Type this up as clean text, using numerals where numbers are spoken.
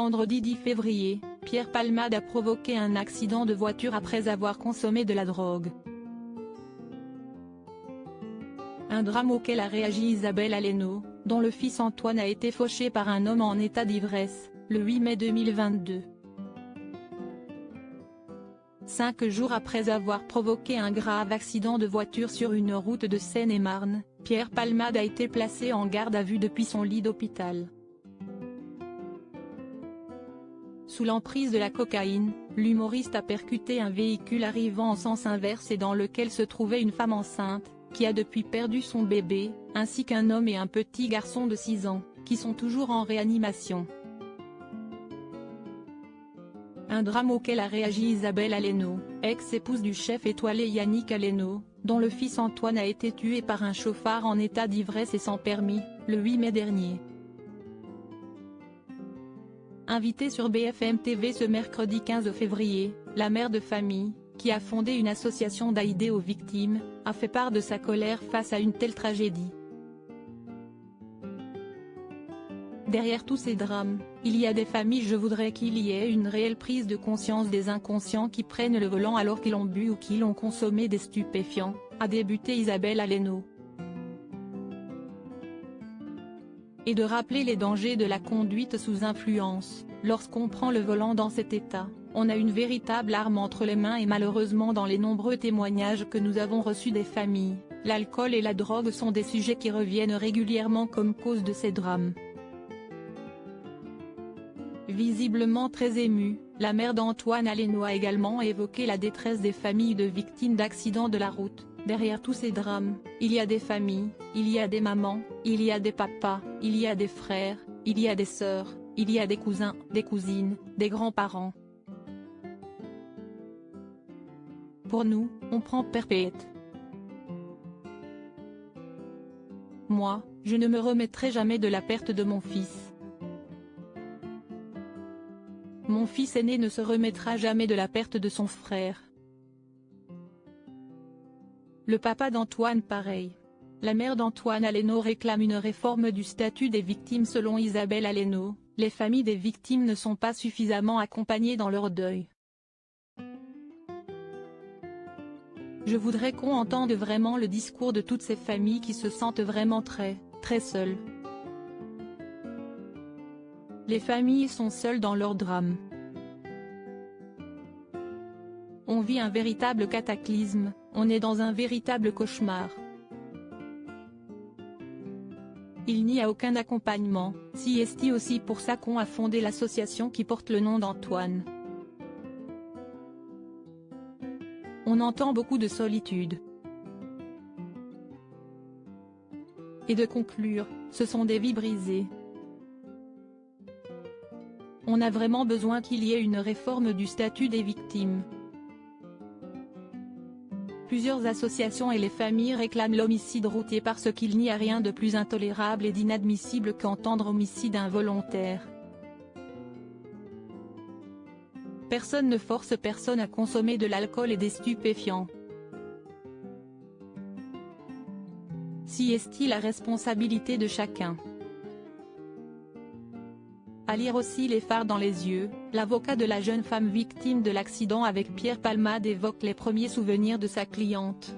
Vendredi 10 février, Pierre Palmade a provoqué un accident de voiture après avoir consommé de la drogue. Un drame auquel a réagi Isabelle Aleno, dont le fils Antoine a été fauché par un homme en état d'ivresse, le 8 mai 2022. 5 jours après avoir provoqué un grave accident de voiture sur une route de Seine-et-Marne, Pierre Palmade a été placé en garde à vue depuis son lit d'hôpital. Sous l'emprise de la cocaïne, l'humoriste a percuté un véhicule arrivant en sens inverse et dans lequel se trouvait une femme enceinte, qui a depuis perdu son bébé, ainsi qu'un homme et un petit garçon de 6 ans, qui sont toujours en réanimation. Un drame auquel a réagi Isabelle Aleno, ex-épouse du chef étoilé Yannick Aleno, dont le fils Antoine a été tué par un chauffard en état d'ivresse et sans permis, le 8 mai dernier. Invitée sur BFM TV ce mercredi 15 février, la mère de famille, qui a fondé une association d'aide aux victimes, a fait part de sa colère face à une telle tragédie. Derrière tous ces drames, il y a des familles. Je voudrais qu'il y ait une réelle prise de conscience des inconscients qui prennent le volant alors qu'ils ont bu ou qu'ils ont consommé des stupéfiants, a débuté Isabelle Aleno. Et de rappeler les dangers de la conduite sous influence. Lorsqu'on prend le volant dans cet état, on a une véritable arme entre les mains et malheureusement dans les nombreux témoignages que nous avons reçus des familles, l'alcool et la drogue sont des sujets qui reviennent régulièrement comme cause de ces drames. Visiblement très émue, la mère d'Antoine Aleno a également évoqué la détresse des familles de victimes d'accidents de la route. Derrière tous ces drames, il y a des familles, il y a des mamans, il y a des papas, il y a des frères, il y a des sœurs, il y a des cousins, des cousines, des grands-parents. Pour nous, on prend perpète. Moi, je ne me remettrai jamais de la perte de mon fils. Mon fils aîné ne se remettra jamais de la perte de son frère. Le papa d'Antoine pareil. La mère d'Antoine Aleno réclame une réforme du statut des victimes selon Isabelle Aleno, les familles des victimes ne sont pas suffisamment accompagnées dans leur deuil. Je voudrais qu'on entende vraiment le discours de toutes ces familles qui se sentent vraiment très seules. Les familles sont seules dans leur drame. On vit un véritable cataclysme, on est dans un véritable cauchemar. Il n'y a aucun accompagnement, si est aussi pour ça qu'on a fondé l'association qui porte le nom d'Antoine. On entend beaucoup de solitude. Et de conclure, ce sont des vies brisées. On a vraiment besoin qu'il y ait une réforme du statut des victimes. Plusieurs associations et les familles réclament l'homicide routier parce qu'il n'y a rien de plus intolérable et d'inadmissible qu'entendre homicide involontaire. Personne ne force personne à consommer de l'alcool et des stupéfiants. Si est-il la responsabilité de chacun. À lire aussi Les phares dans les yeux, l'avocat de la jeune femme victime de l'accident avec Pierre Palmade évoque les premiers souvenirs de sa cliente.